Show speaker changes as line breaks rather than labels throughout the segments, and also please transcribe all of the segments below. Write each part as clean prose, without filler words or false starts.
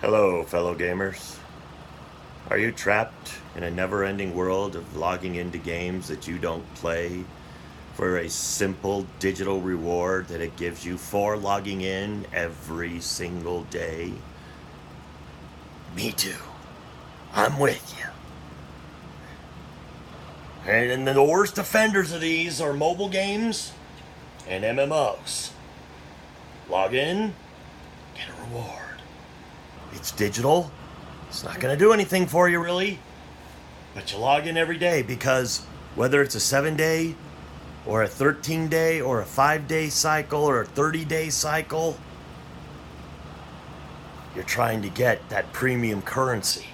Hello, fellow gamers. Are you trapped in a never-ending world of logging into games that you don't play for a simple digital reward that it gives you for logging in every single day? Me too. I'm with you. And the worst offenders of these are mobile games and MMOs. Log in, get a reward. It's digital. It's not going to do anything for you, really. But you log in every day because whether it's a 7-day or a 13-day or a 5-day cycle or a 30-day cycle, you're trying to get that premium currency.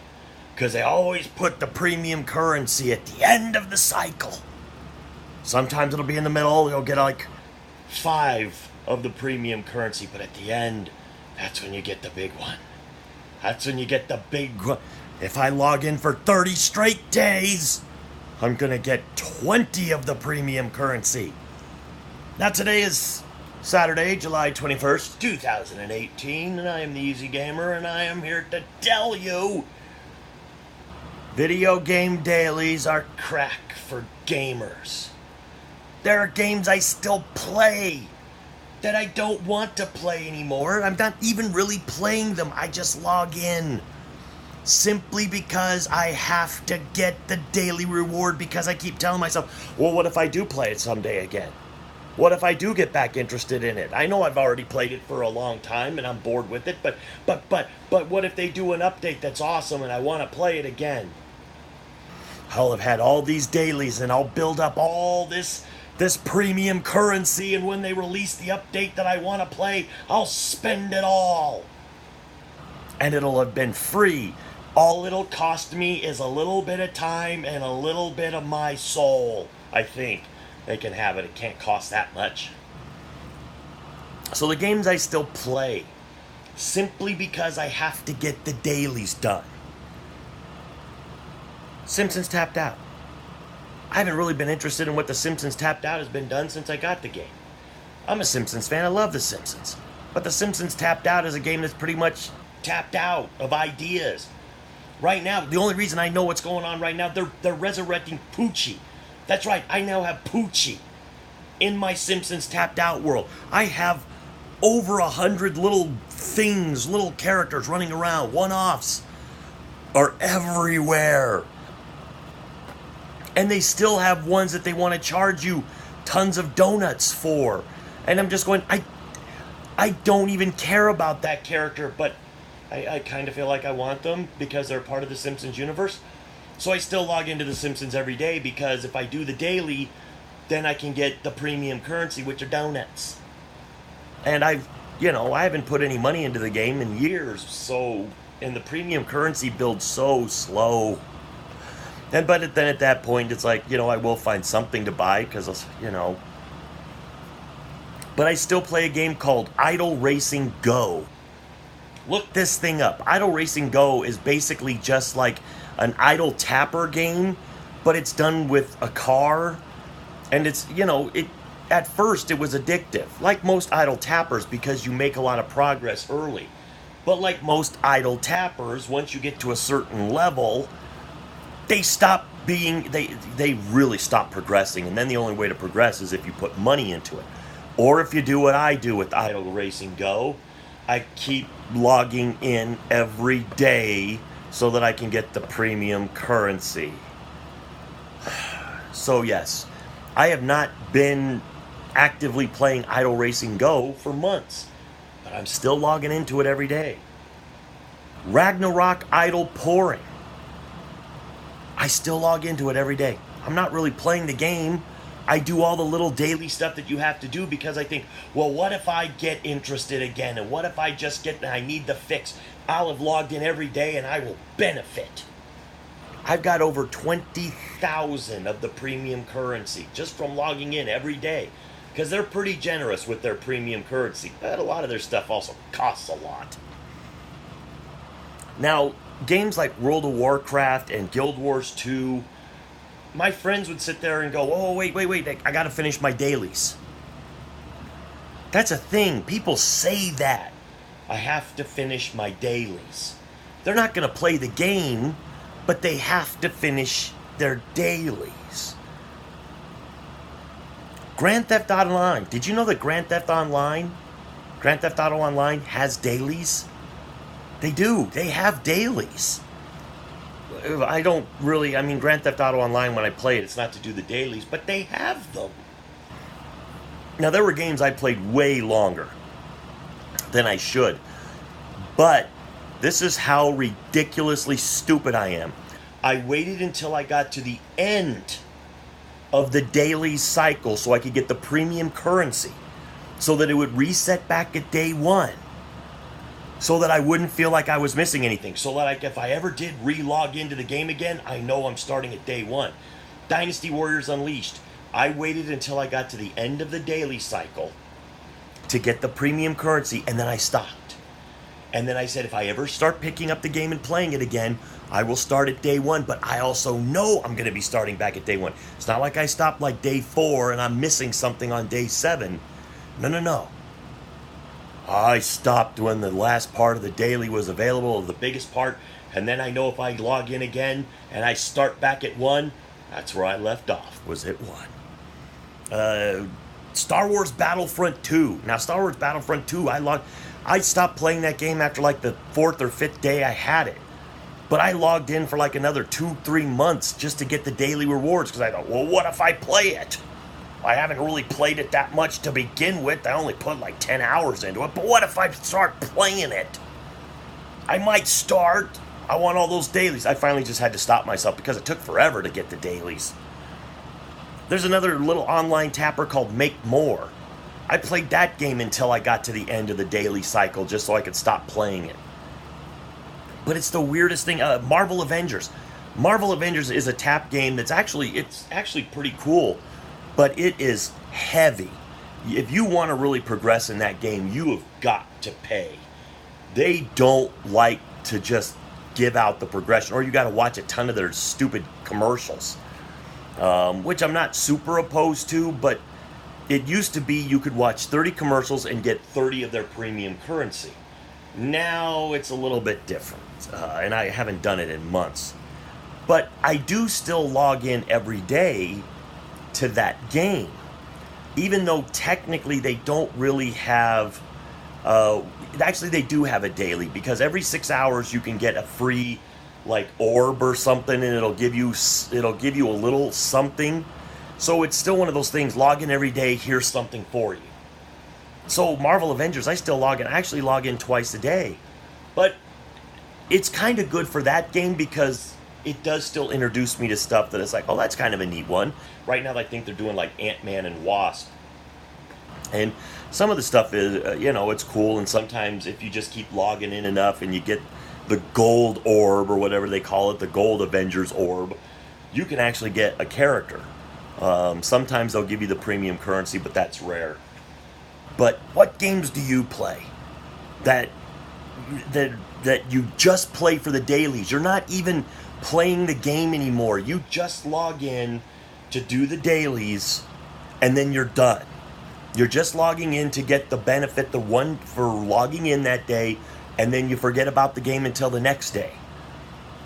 Because they always put the premium currency at the end of the cycle. Sometimes it'll be in the middle. You'll get like 5 of the premium currency. But at the end, that's when you get the big one. That's when you get the big one. If I log in for 30 straight days, I'm going to get 20 of the premium currency. Now today is Saturday, July 21st, 2018, and I am the Eezeey Gamer, and I am here to tell you video game dailies are crack for gamers. There are games I still play that I don't want to play anymore. I'm not even really playing them. I just log in simply because I have to get the daily reward, because I keep telling myself, well, what if I do play it someday again? What if I do get back interested in it? I know I've already played it for a long time and I'm bored with it, but what if they do an update that's awesome and I want to play it again? I'll have had all these dailies and I'll build up all this premium currency, and when they release the update that I want to play, I'll spend it all. And it'll have been free. All it'll cost me is a little bit of time and a little bit of my soul. I think they can have it. It can't cost that much. So the games I still play, simply because I have to get the dailies done. Simpsons Tapped Out. I haven't really been interested in what The Simpsons Tapped Out has been done since I got the game. I'm a Simpsons fan. I love The Simpsons. But The Simpsons Tapped Out is a game that's pretty much tapped out of ideas. Right now, the only reason I know what's going on right now, they're resurrecting Poochie. That's right, I now have Poochie in my Simpsons Tapped Out world. I have over 100 little things, little characters running around. One-offs are everywhere. And they still have ones that they want to charge you tons of donuts for. And I'm just going, I don't even care about that character, but I kind of feel like I want them because they're part of the Simpsons universe. So I still log into the Simpsons every day, because if I do the daily, then I can get the premium currency, which are donuts. And I haven't put any money into the game in years, and the premium currency builds so slow. But then at that point, it's like, I will find something to buy, because, But I still play a game called Idle Racing Go. Look this thing up. Idle Racing Go is basically just like an idle tapper game, but it's done with a car. And it's, at first it was addictive, like most idle tappers, because you make a lot of progress early. But like most idle tappers, once you get to a certain level, they really stop progressing, and then the only way to progress is if you put money into it. Or if you do what I do with Idle Racing Go, I keep logging in every day so that I can get the premium currency. So yes, I have not been actively playing Idle Racing Go for months, but I'm still logging into it every day. Ragnarok Idle Pouring. I still log into it every day. I'm not really playing the game. I do all the little daily stuff that you have to do, because I think, well, what if I get interested again? And what if I I need the fix? I'll have logged in every day and I will benefit. I've got over 20,000 of the premium currency just from logging in every day, because they're pretty generous with their premium currency. But a lot of their stuff also costs a lot. Now, games like World of Warcraft and Guild Wars 2, my friends would sit there and go, oh, wait, I gotta finish my dailies. That's a thing. People say that. I have to finish my dailies. They're not going to play the game, but they have to finish their dailies. Grand Theft Auto Online. Did you know that Grand Theft Auto Online has dailies? They do. They have dailies. Grand Theft Auto Online, when I play it, it's not to do the dailies, but they have them. Now, there were games I played way longer than I should, but this is how ridiculously stupid I am. I waited until I got to the end of the daily cycle so I could get the premium currency, so that it would reset back at day one, so that I wouldn't feel like I was missing anything, so that if I ever did re-log into the game again, I know I'm starting at day one. Dynasty Warriors Unleashed. I waited until I got to the end of the daily cycle to get the premium currency, and then I stopped. And then I said, if I ever start picking up the game and playing it again, I will start at day one, but I also know I'm going to be starting back at day one. It's not like I stopped like day 4 and I'm missing something on day 7. No. I stopped when the last part of the daily was available, the biggest part, and then I know if I log in again and I start back at 1, that's where I left off, was at 1. Star Wars Battlefront 2. Now, Star Wars Battlefront 2, I stopped playing that game after like the 4th or 5th day I had it. But I logged in for like another 2-3 months just to get the daily rewards, because I thought, well, what if I play it? I haven't really played it that much to begin with. I only put like 10 hours into it. But what if I start playing it? I might start. I want all those dailies. I finally just had to stop myself because it took forever to get the dailies. There's another little online tapper called Make More. I played that game until I got to the end of the daily cycle just so I could stop playing it. But it's the weirdest thing. Marvel Avengers. Marvel Avengers is a tap game that's actually pretty cool, but it is heavy. If you want to really progress in that game, you have got to pay. They don't like to just give out the progression, or you got to watch a ton of their stupid commercials, which I'm not super opposed to, but it used to be you could watch 30 commercials and get 30 of their premium currency. Now it's a little bit different, and I haven't done it in months. But I do still log in every day to that game, even though technically they don't really have, actually they do have a daily, because every 6 hours you can get a free like orb or something, and it'll give you a little something. So it's still one of those things, log in every day, here's something for you. So Marvel Avengers, I still log in. I actually log in twice a day. But it's kind of good for that game because it does still introduce me to stuff that is like, oh, that's kind of a neat one. Right now I think they're doing like Ant-Man and Wasp. And some of the stuff is, it's cool. And sometimes if you just keep logging in enough and you get the gold orb or whatever they call it, the gold Avengers orb, you can actually get a character. Sometimes they'll give you the premium currency, but that's rare. But what games do you play that you just play for the dailies? You're not even playing the game anymore. You just log in to do the dailies, and then you're done. You're just logging in to get the benefit, the one for logging in that day, and then you forget about the game until the next day.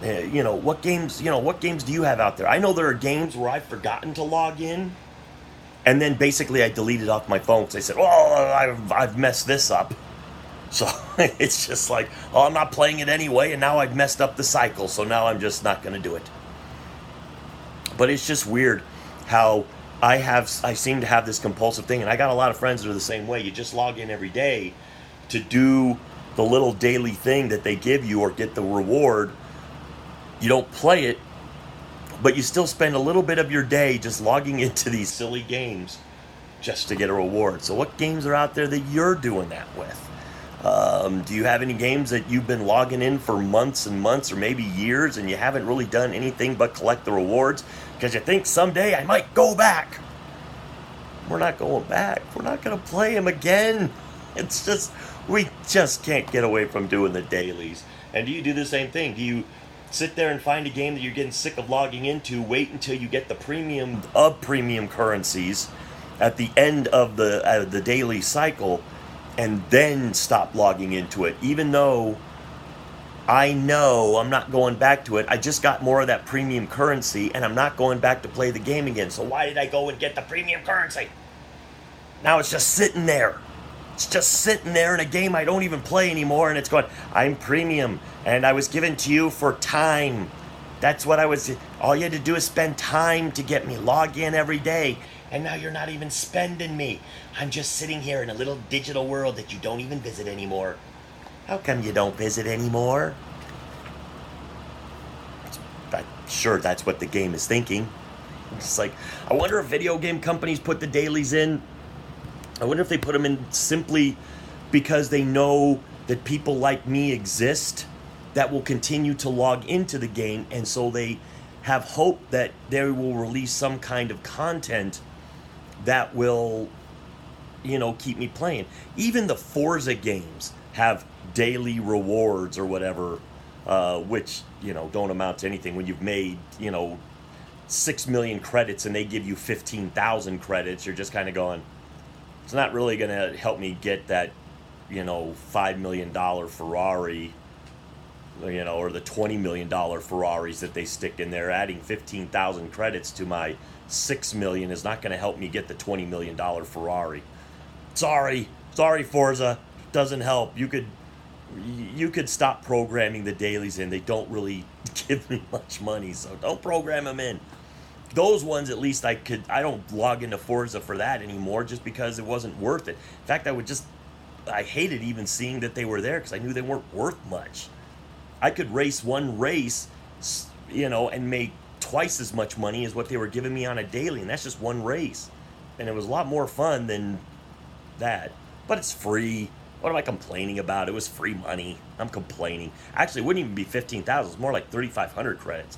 What games do you have out there? I know there are games where I've forgotten to log in, and then basically I deleted off my phone because I said, I've messed this up. So it's just like, I'm not playing it anyway, and now I've messed up the cycle, so now I'm just not going to do it. But it's just weird how I seem to have this compulsive thing, and I got a lot of friends that are the same way. You just log in every day to do the little daily thing that they give you or get the reward. You don't play it, but you still spend a little bit of your day just logging into these silly games just to get a reward. So what games are out there that you're doing that with? Do you have any games that you've been logging in for months and months or maybe years and you haven't really done anything but collect the rewards because you think someday I might go back? We're not going back. We're not going to play them again. It's just, we just can't get away from doing the dailies. And do you do the same thing? Do you sit there and find a game that you're getting sick of logging into, wait until you get the premium currencies at the end of the daily cycle, and then stop logging into it, even though I know I'm not going back to it. I just got more of that premium currency, and I'm not going back to play the game again. So why did I go and get the premium currency? Now it's just sitting there. It's just sitting there in a game I don't even play anymore, and it's going, I'm premium, and I was given to you for time. That's what I was. All you had to do is spend time to get me. Log in every day. And now you're not even spending me. I'm just sitting here in a little digital world that you don't even visit anymore. How come you don't visit anymore? I'm sure that's what the game is thinking. It's like, I wonder if video game companies put the dailies in. I wonder if they put them in simply because they know that people like me exist that will continue to log into the game, and so they have hope that they will release some kind of content that will, keep me playing. Even the Forza games have daily rewards or whatever, which, don't amount to anything. When you've made, 6 million credits and they give you 15,000 credits, you're just kind of going, it's not really going to help me get that, $5 million Ferrari, or the $20 million Ferraris that they stick in there. Adding 15,000 credits to my 6 million is not going to help me get the $20 million Ferrari. Sorry, Forza, doesn't help. You could stop programming the dailies in. They don't really give me much money, so don't program them in. Those ones, at least I don't log into Forza for that anymore, just because it wasn't worth it. In fact, I hated even seeing that they were there because I knew they weren't worth much. I could race one race, and make twice as much money as what they were giving me on a daily, and that's just one race. And it was a lot more fun than that. But it's free. What am I complaining about? It was free money. I'm complaining. Actually, it wouldn't even be 15,000. It's more like 3,500 credits.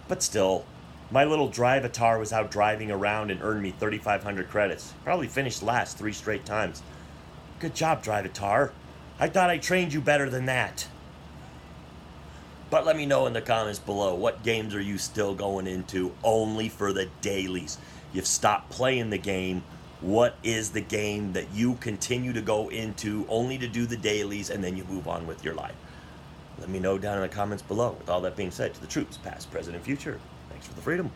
But still, my little drive-atar was out driving around and earned me 3,500 credits. Probably finished last 3 straight times. Good job, drive-atar. I thought I trained you better than that. But let me know in the comments below, what games are you still going into only for the dailies? You've stopped playing the game. What is the game that you continue to go into only to do the dailies and then you move on with your life? Let me know down in the comments below. With all that being said, to the troops, past, present, and future, thanks for the freedom.